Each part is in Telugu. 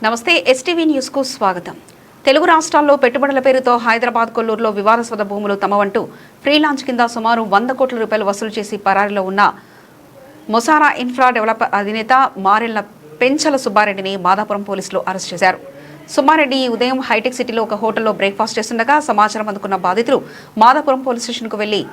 నమస్తే ఎస్టీవీ న్యూస్ కు స్వాగతం. తెలుగు రాష్ట్రాల్లో పెట్టుబడుల పేరుతో హైదరాబాద్ కొల్లూరులో వివాదాస్పద భూములు తమవంటూ ఫ్రీలాన్స్ కింద సుమారు 100 కోట్ల రూపాయలు వసూలు చేసి పరారీలో ఉన్న మొసారా ఇన్ఫ్రా డెవలపర్ అధినేత మారెళ్ల పెంచల సుబ్బారెడ్డిని మాదాపురం పోలీసులు అరెస్ట్ చేశారు. సుబ్బారెడ్డి ఉదయం హైటెక్ సిటీలో ఒక హోటల్లో బ్రేక్ఫాస్ట్ చేస్తుండగా సమాచారం అందుకున్న బాధితులు మాదాపురం పోలీస్ స్టేషన్కు వెళ్లి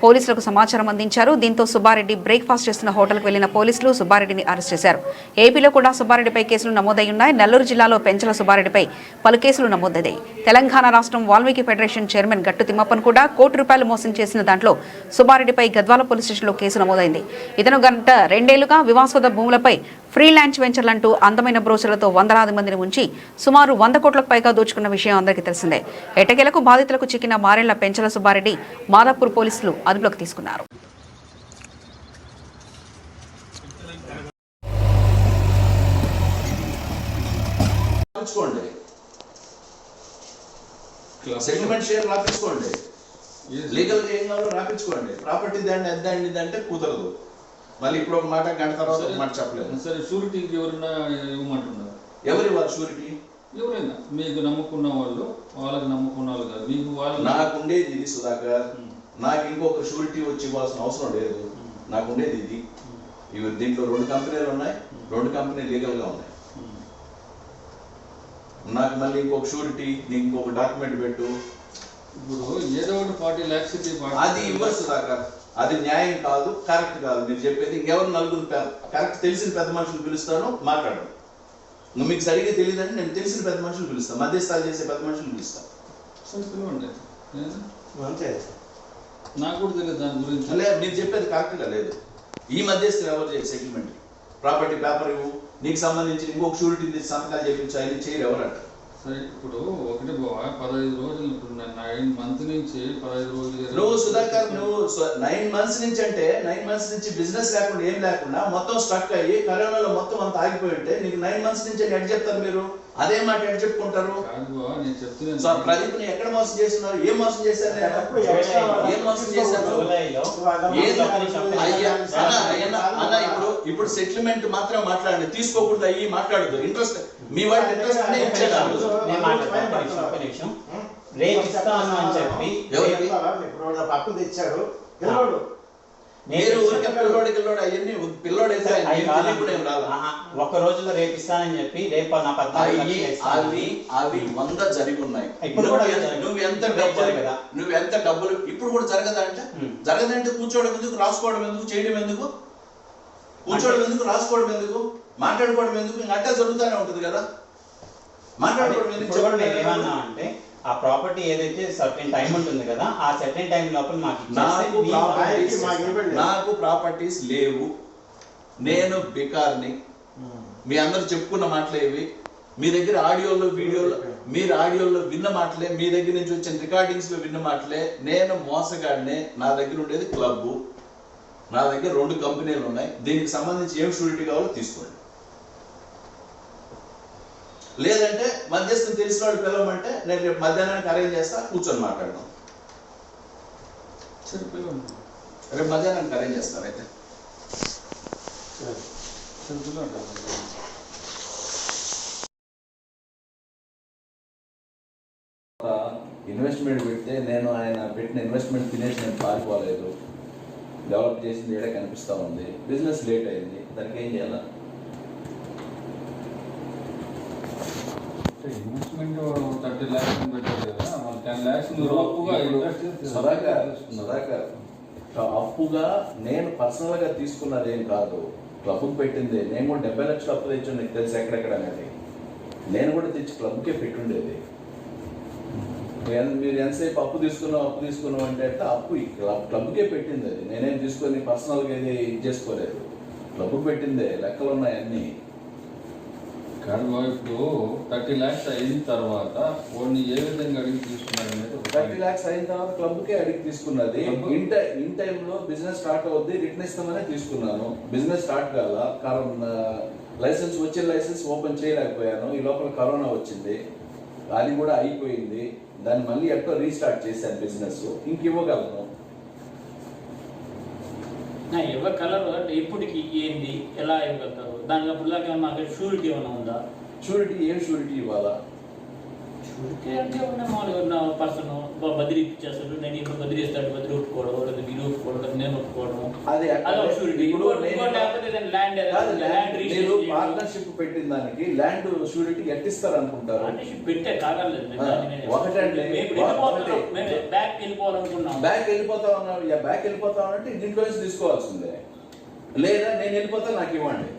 పోలీసులకు సమాచారం అందించారు. దీంతో సుబ్బారెడ్డి బ్రేక్ఫాస్ట్ చేస్తున్న హోటల్కు వెళ్లిన పోలీసులు సుబ్బారెడ్డిని అరెస్ట్ చేశారు. ఏపీలో కూడా సుబ్బారెడ్డిపై కేసులు నమోదై ఉన్నాయి. నెల్లూరు జిల్లాలో పెంచల సుబ్బారెడ్డిపై పలు కేసులు నమోదయ్యాయి. తెలంగాణ రాష్ట్రం వాల్మీకి ఫెడరేషన్ చైర్మన్ గట్టు తిమ్మప్పను కూడా ₹1 కోటి మోసం చేసిన దాంట్లో సుబ్బారెడ్డిపై గద్వాల పోలీస్ స్టేషన్లో కేసు నమోదైంది. ఇతను గత 2 ఏళ్లుగా వివాదాస్పద భూములపై ఫ్రీలాన్స్ వెంచర్లంటూ అందమైన బ్రోచర్లతో వందలాది మందిని ఉంచి సుమారు 100 కోట్లకు పైగా దోచుకున్న విషయం అందరికీ తెలిసిందే. ఎటకేలకు బాధితులకు చిక్కిన మారెళ్ల పెంచల సుబ్బారెడ్డి మాదాపూర్ పోలీసులు అదుపులోకి తీసుకున్నారు. సెటిల్మెంట్ షేర్ రాపించుకోండి, లీగల్ గా ఏం కావాలో రాపించుకోండి. ప్రాపర్టీ దాన్ని అంటే కుదరదు. మళ్ళీ ఇప్పుడు ఒక మాట గంట తర్వాత ఒక మాట చెప్పలేదు. సరే, షూరిటీకి ఎవరైనా ఇవ్వమంటున్నారు? ఎవరి వారు షూరిటీ? ఎవరైనా మీకు నమ్ముకున్న వాళ్ళు, వాళ్ళకి నమ్ముకున్న వాళ్ళు కాదు, మీకు వాళ్ళు. నాకుండేది ఇది సుధాకర్, నాకు ఇంకొక షూరిటీ వచ్చి ఇవ్వాల్సిన అవసరం లేదు. నాకుండేది ఇది. ఇవి దీంట్లో 2 కంపెనీలు ఉన్నాయి, 2 కంపెనీలు లీగల్ గా ఉన్నాయి. నాకు మళ్ళీ ఇంకొక షూరిటీ, నీకు ఇంకొక డాక్యుమెంట్ పెట్టు. ఇప్పుడు ఏదో ఒకటి 40 lakhs అది ఇవ్వరు సుధాకర్. అది న్యాయం కాదు, కరెక్ట్ కాదు మీరు చెప్పేది. ఇంకెవరు నలుగురు కరెక్ట్ తెలిసిన పెద్ద మనుషులు పిలుస్తాను, మాట్లాడడం. మీకు సరిగ్గా తెలియదంటే నేను తెలిసిన పెద్ద మనుషులు పిలుస్తాను, మధ్యస్థాలు చేసే పెద్ద మనుషులు పిలుస్తాను. నాకు కూడా తెలియదు దాని గురించి. లేదు, మీరు చెప్పేది కరెక్ట్గా లేదు. ఈ మధ్యస్థులు ఎవరు చేయరు సెటిల్మెంట్. ప్రాపర్టీ పేపర్ ఇవ్వు, నీకు సంబంధించి ఇంకొక షూరిటీ సంతకాలు చేయించాలి, చేయరు ఎవరంట. సరే, ఇప్పుడు ఒకటి 15 రోజులు, ఇప్పుడు 9 months నుంచి 15 రోజులు. నువ్వు సుధాకర్, నువ్వు 9 months నుంచి అంటే 9 months నుంచి బిజినెస్ లేకుండా ఏం లేకుండా మొత్తం స్ట్రక్ అయ్యి కరోనాలో మొత్తం అంతా ఆగిపోయి ఉంటే నీకు 9 months నుంచి ఎడ్ చెప్తారు మీరు. అదే మాట ఎడ్ చెప్పుకుంటారు. నేను చెప్తున్నాను, ప్రదీప్ ని ఎక్కడ మోసం చేస్తున్నారు? ఏం మోసం చేశారు? ఏం మోసం చేశారు? ఇప్పుడు సెటిల్మెంట్ మాత్రం మాట్లాడండి, తీసుకోకూడదు. అయ్యి మాట్లాడదు. ఇంట్రెస్ట్ మీ వాటి ఇంట్రెస్ట్ రేపు ఇస్తాను అని చెప్పి పప్పు తెచ్చాడు ఒక్క రోజులో రేపు ఇస్తానని చెప్పి రేపు నా 100 జరిగి ఉన్నాయి. నువ్వెంత డబ్బులు ఇప్పుడు కూడా జరగదా అంటే? జరగదంటే కూర్చోవడం ఎందుకు, రాసుకోవడం ఎందుకు, చేయడం ఎందుకు? కూర్చోవడం ఎందుకు, రాసుకోవడం ఎందుకు, మాట్లాడుకోవడం ఎందుకు? ఇంకా అట్టే జరుగుతూనే ఉంటుంది కదా. మాట్లాడుకోవడం ఎందుకు అంటే ఆ ప్రాపర్టీ ఏదైతే సర్టెన్ టైం ఉంటుంది కదా, ఆ సర్టెన్ టైం లోపల నాకు ప్రాపర్టీస్ లేవు. నేను బికార్ని. మీ అందరూ చెప్పుకున్న మాటలే ఇవి. మీ దగ్గర ఆడియోలో, వీడియోలో, మీరు ఆడియోలో విన్న మాటలే, మీ దగ్గర నుంచి వచ్చిన రికార్డింగ్స్ లో విన్న మాటలే. నేను మోసగాడినే. నా దగ్గర ఉండేది క్లబ్. నా దగ్గర 2 కంపెనీలు ఉన్నాయి. దీనికి సంబంధించి ఏం షూరిటీ కావాలో తీసుకోండి. లేదంటే మధ్యస్థం తెలిసిన వాళ్ళు పిలవమంటే నేను రేపు మధ్యాహ్నానికి అరేంజ్ చేస్తా, కూర్చొని మాట్లాడదాం. సరే, పిలవండి. రేపు మధ్యాహ్నానికి అరేంజ్ చేస్తాను. అయితే ఇన్వెస్ట్మెంట్ పెడితే నేను ఆయన పెట్టిన ఇన్వెస్ట్మెంట్ తినేసి నేను పారిపోలేదు. డెవలప్ చేసింది ఏడే కనిపిస్తూ ఉంది. బిజినెస్ లేట్ అయింది, దానికి ఏం చేయాలా? ఇన్వెస్ట్మెంట్ 30 lakhs పెట్టారు కదా, 10 lakhs అప్పుగా నేను పర్సనల్ గా తీసుకున్నది ఏం కాదు, క్లబ్కి పెట్టింది. నేను కూడా 70 లక్షలు అప్పు తెచ్చాను, నీకు తెలుసు ఎక్కడెక్కడ అనేది. నేను కూడా తెచ్చి క్లబ్కే పెట్టుండేది. మీరు ఎంతసేపు అప్పు తీసుకున్నాం అంటే అప్పు క్లబ్కే పెట్టింది. అది నేనేం తీసుకొని పర్సనల్గా ఏది ఇది చేసుకోలేదు, క్లబ్కి పెట్టిందే. లెక్కలు ఉన్నాయి అన్నీ. కాదు, ఇప్పుడు 30 lakhs అయిన తర్వాత వాడిని ఏ విధంగా అడిగి తీసుకున్నారు అనేది? 30 lakhs అయిన తర్వాత క్లబ్కే అడిగి తీసుకున్నది. ఇన్ టైంలో బిజినెస్ స్టార్ట్ అవుద్ది, రిటర్న్ ఇస్తామనే తీసుకున్నాను. బిజినెస్ స్టార్ట్ కాల, లైసెన్స్ వచ్చే లైసెన్స్ ఓపెన్ చేయలేకపోయాను. ఈ లోపల కరోనా వచ్చింది, అది కూడా అయిపోయింది. దాన్ని మళ్ళీ ఎక్కడో రీస్టార్ట్ చేశాను బిజినెస్. ఇంక ఇవ్వగలను. ఎవరి కలర్ అంటే ఎప్పటికి ఏంది ఎలా ఇవ్వగలుగుతారు? దానికి అప్పుడు దాకా మాకు షూరిటీ ఏమైనా ఉందా? షూరిటీ ఏం షూరిటీ ఇవ్వాలా? షూరిటీ అంటే ఉన్న మామూలుగా పర్సన్ బదిలీ ఇచ్చేస్తాడు, నేను ఇప్పుడు బదిలీ ఇస్తాడు, బదిలీ ఒప్పుకోవడం, లేదా మీరు ఒప్పుకోవడం, లేదా నేను ఒప్పుకోవడం, అది అదొక షూరిటీ. ఇప్పుడు ల్యాండ్ మీరు పార్ట్నర్షిప్ పెట్టిన దానికి ల్యాండ్ షూరిటీ ఎట్టిస్తారు అనుకుంటారు? పార్ట్నర్షిప్ పెట్టే కారణాలు ఒకటంటే బ్యాక్ వెళ్ళిపోవాలనుకున్నాం. బ్యాక్ వెళ్ళిపోతా ఉన్నా, బ్యాక్ వెళ్ళిపోతా ఉన్నట్టు దీంట్లో నుంచి తీసుకోవాల్సిందే. లేదా నేను వెళ్ళిపోతా నాకు ఇవ్వండి,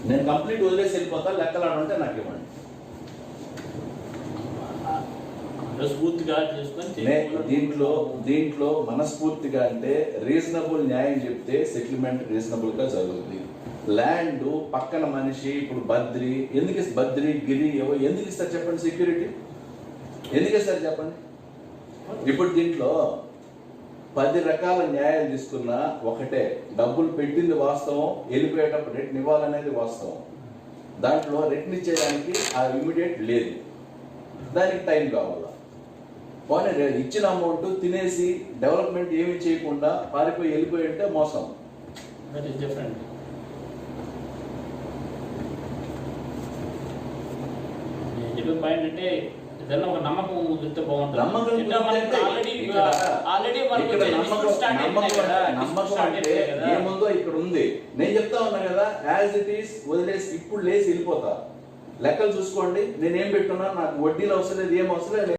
నేను కంప్లీట్ వదిలేసి వెళ్ళిపోతా, లెక్కలాడంటే నాకు ఇవ్వండి. మనస్ఫూర్తిగా చేసుకొని దీంట్లో మనస్ఫూర్తిగా అంటే రీజనబుల్ న్యాయం చెప్తే సెటిల్మెంట్ రీజనబుల్ గా జరుగుతుంది. ల్యాండ్ పక్కన మనిషి ఇప్పుడు బద్రి బద్రి గిరి ఎందుకు ఇస్తారు చెప్పండి? సెక్యూరిటీ ఎందుకు ఇస్తారు చెప్పండి? ఇప్పుడు దీంట్లో 10 రకాల న్యాయాలు తీసుకున్నా ఒకటే, డబ్బులు పెట్టింది వాస్తవం, వెళ్ళిపోయేటప్పుడు రిటర్న్ ఇవ్వాలనేది వాస్తవం. దాంట్లో రిటర్న్ ఇచ్చేదానికి ఆ ఇమీడియట్ లేదు, దానికి టైం కావాలా. పోనీ ఇచ్చిన అమౌంట్ తినేసి డెవలప్మెంట్ ఏమి చేయకుండా పారిపోయి వెళ్ళిపోయి ఉంటే మోసం. That is different. నేను చెప్పే పాయింట్ అంటే ఏదైనా ఒక నమ్మకం కుదిరితే బాగుంటుంది. నమ్మకం అంటే ఏముందో ఇక్కడ ఉంది. నేను చెప్తా ఉన్నా కదా, యాజ్ ఇట్ ఈస్ వదిలేసి ఇప్పుడు లేసి వెళ్ళిపోతా. లెక్కలు చూసుకోండి, నేనేం పెట్టున్నా, నాకు వడ్డీలు అవసరం లేదు, ఏం అవసరం లేదు.